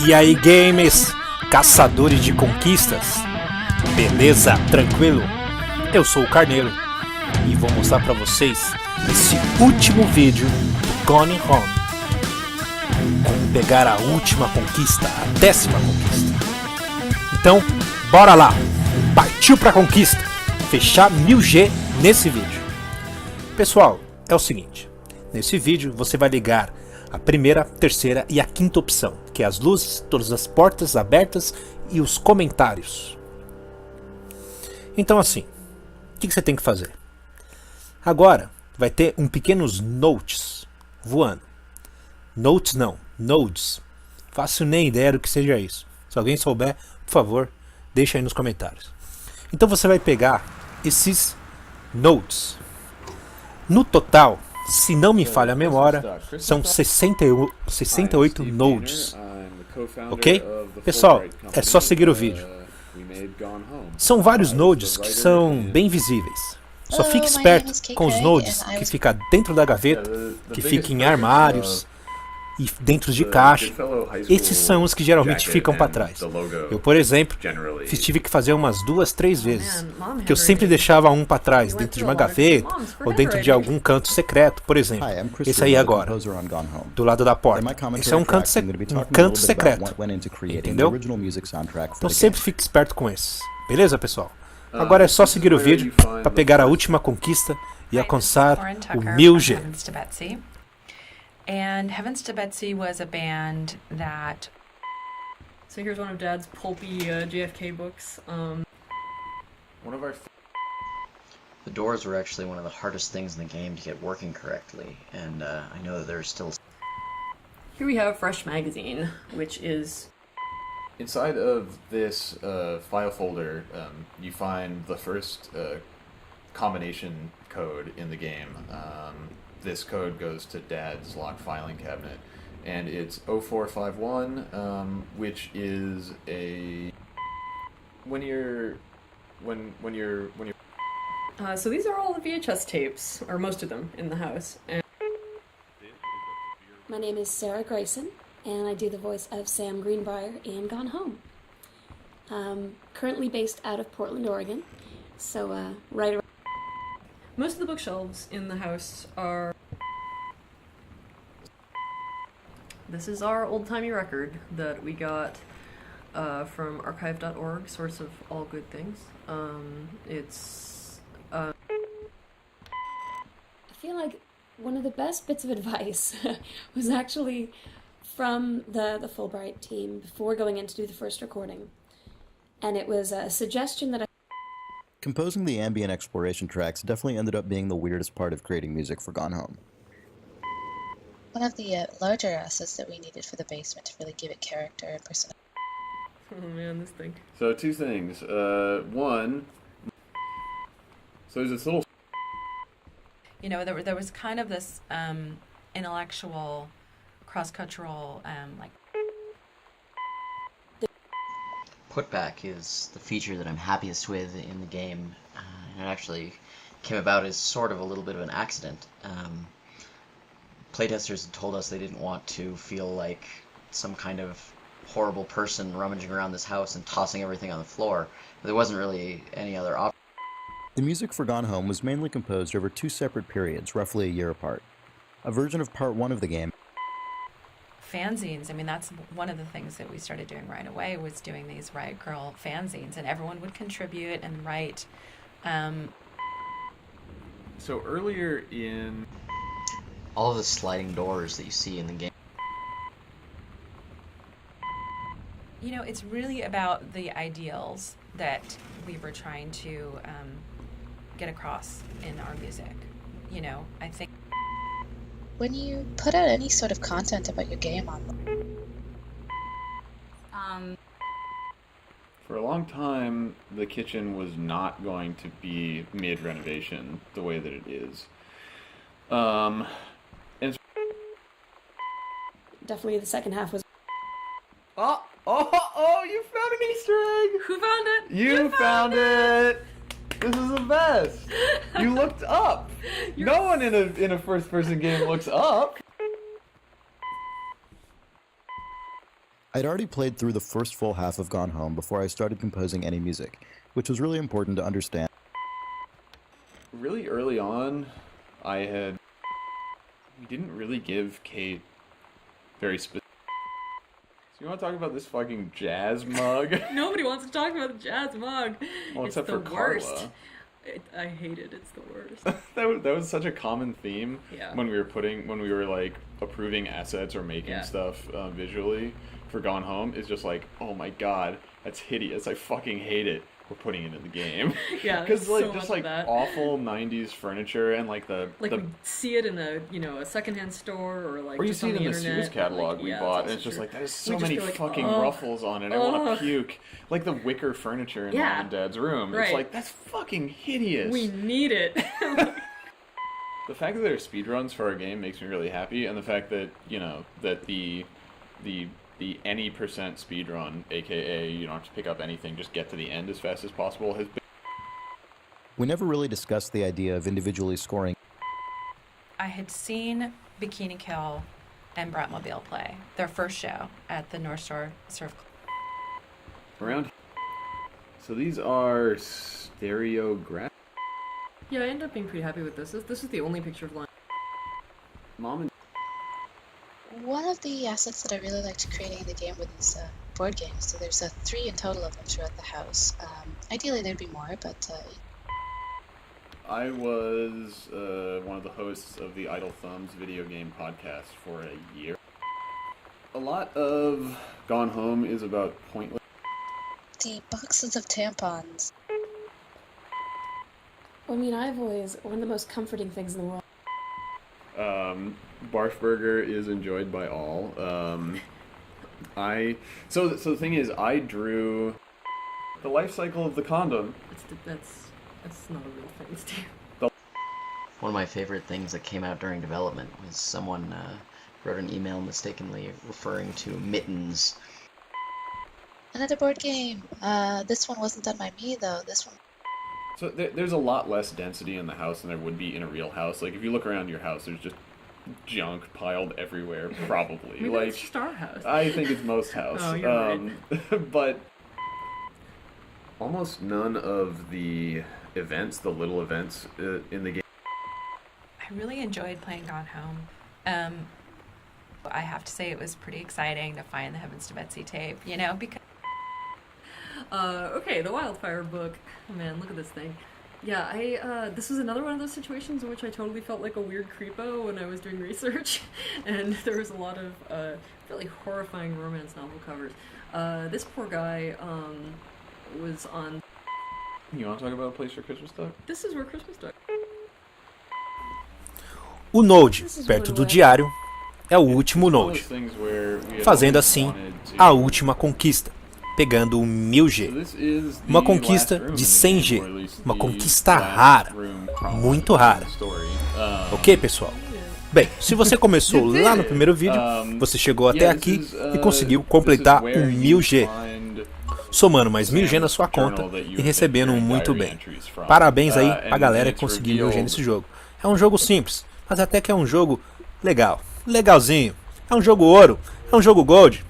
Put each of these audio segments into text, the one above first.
E aí, games, caçadores de conquistas? Beleza? Tranquilo? Eu sou o Carneiro e vou mostrar pra vocês esse último vídeo do Gone Home. Como pegar a última conquista, a 10ª conquista. Então, bora lá! Partiu pra conquista! Fechar 1000G nesse vídeo. Pessoal, é o seguinte. Nesse vídeo você vai ligar a primeira, terceira e a quinta opção, que é as luzes, todas as portas abertas e os comentários. Então assim, o que você tem que fazer? Agora vai ter pequenos notes voando. Notes não, nodes. Faço nem ideia do que seja isso. Se alguém souber, por favor, deixa aí nos comentários. Então você vai pegar esses nodes. No total, se não me falha a memória, são 68 nodes. Ok? Pessoal, é só seguir o vídeo. São vários nodes que são bem visíveis. Só fique esperto com os nodes que ficam dentro da gaveta, que ficam em armários e dentro de caixa. Esses são os que geralmente ficam para trás. Eu, por exemplo, tive que fazer umas 2, 3 vezes, porque eu sempre deixava um para trás, dentro de uma gaveta ou dentro de algum canto secreto, por exemplo. Esse aí agora, do lado da porta. Esse é um canto secreto, entendeu? Então sempre fique esperto com esse. Beleza, pessoal? Agora é só seguir o vídeo para pegar a última conquista e alcançar o 1000G. And Heavens to Betsy was a band that... So here's one of Dad's pulpy JFK books. One of our... The doors were actually one of the hardest things in the game to get working correctly, and I know that there's still... Here we have Fresh Magazine, which is... Inside of this file folder, you find the first combination code in the game. This code goes to Dad's locked filing cabinet, and it's 0451, which is a So these are all the VHS tapes, or most of them, in the house. And my name is Sarah Grayson, and I do the voice of Sam Greenbrier in Gone Home. Currently based out of Portland, Oregon, so right around. Most of the bookshelves in the house are... This is our old-timey record that we got from archive.org, source of all good things. I feel like one of the best bits of advice was actually from the Fulbright team before going in to do the first recording. And it was a suggestion that Composing the ambient exploration tracks definitely ended up being the weirdest part of creating music for Gone Home. One of the larger assets that we needed for the basement to really give it character and personality. Oh man, this thing. So 2 things. One, so there's this little... You know, there was kind of this intellectual, cross-cultural, like... Putback is the feature that I'm happiest with in the game, and it actually came about as sort of a little bit of an accident. Playtesters had told us they didn't want to feel like some kind of horrible person rummaging around this house and tossing everything on the floor. But there wasn't really any other option. The music for Gone Home was mainly composed over 2 separate periods, roughly a year apart. A version of Part 1 of the game... Fanzines, I mean, that's one of the things that we started doing right away, was doing these Riot Girl fanzines, and everyone would contribute and write. So earlier in... All of the sliding doors that you see in the game. You know, it's really about the ideals that we were trying to get across in our music. You know, I think... When you put out any sort of content about your game online... For a long time, the kitchen was not going to be mid-renovation the way that it is. And definitely the second half was... Oh, you found an Easter egg! Who found it? You found it! This is the best! You looked up! No one in a first-person game looks up! I'd already played through the first full half of Gone Home before I started composing any music, which was really important to understand. Really early on, we didn't really give Kate very specific. So you want to talk about this fucking jazz mug? Nobody wants to talk about the jazz mug. Well, it's except the for worst. Carla. I hate it. It's the worst. that was such a common theme Yeah. when we were like approving assets or making stuff visually for Gone Home. Is just like, oh my god, that's hideous. I fucking hate it. We're putting it in the game. Yeah, because like so just much like of that. awful '90s furniture and like we see it in a secondhand store or like or you just see on it the in the internet. Sears catalog like, we yeah, bought, it's and it's just true. like there's We so just many feel like, fucking ugh, ruffles on it. I want ugh. to puke. Like the wicker furniture in Mom and Dad's room. Right. It's like that's fucking hideous. We need it. The fact that there are speedruns for our game makes me really happy, and the fact that that the any percent speedrun, aka you don't have to pick up anything, just get to the end as fast as possible, has been. We never really discussed the idea of individually scoring. I had seen Bikini Kill and Bratmobile play their first show at the North Shore Surf Club. Around. So these are stereograph. Yeah, I ended up being pretty happy with this. This is the only picture of Lion. Mom and One of the assets that I really liked creating in the game were these board games. So there's 3 in total of them throughout the house. Ideally there'd be more, but I was one of the hosts of the Idle Thumbs video game podcast for a year. A lot of Gone Home is about pointless. the boxes of tampons. I mean, I've always, one of the most comforting things in the world. Barf Burger is enjoyed by all. So the thing is, I drew the life cycle of the condom. That's not a real thing, Steve. One of my favorite things that came out during development was someone wrote an email mistakenly referring to mittens. Another board game. This one wasn't done by me though. This one. So there's a lot less density in the house than there would be in a real house. Like if you look around your house, there's just junk piled everywhere. Probably. Maybe like it's just our house. I think it's most house. Oh, you're right. But almost none of the events, the little events in the game. I really enjoyed playing Gone Home. I have to say it was pretty exciting to find the Heavens to Betsy tape, because... Okay, the Wildfire book. Oh man, look at this thing. Yeah, this was another one of those situations in which I totally felt like a weird creepo when I was doing research, and there was a lot of really horrifying romance novel covers. This poor guy was on... You want to talk about A Place for Christmas Duck? This is where Christmas Duck... O Node, perto do diário, é o último Node, fazendo assim a última conquista, pegando o 1000G. Uma conquista de 100G, uma conquista rara, muito rara. Ok, pessoal? Bem, se você começou lá no primeiro vídeo, você chegou até aqui e conseguiu completar o 1000G, somando mais 1000G na sua conta e recebendo muito bem. Parabéns aí pra galera que conseguiu 1000G nesse jogo. É um jogo simples, mas até que é um jogo legal, legalzinho. É um jogo ouro, é um jogo gold.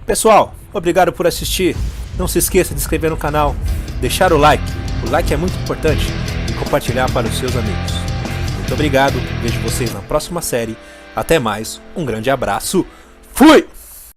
Pessoal, obrigado por assistir. Não se esqueça de se inscrever no canal, deixar o like é muito importante, e compartilhar para os seus amigos. Muito obrigado, vejo vocês na próxima série. Até mais, um grande abraço, fui!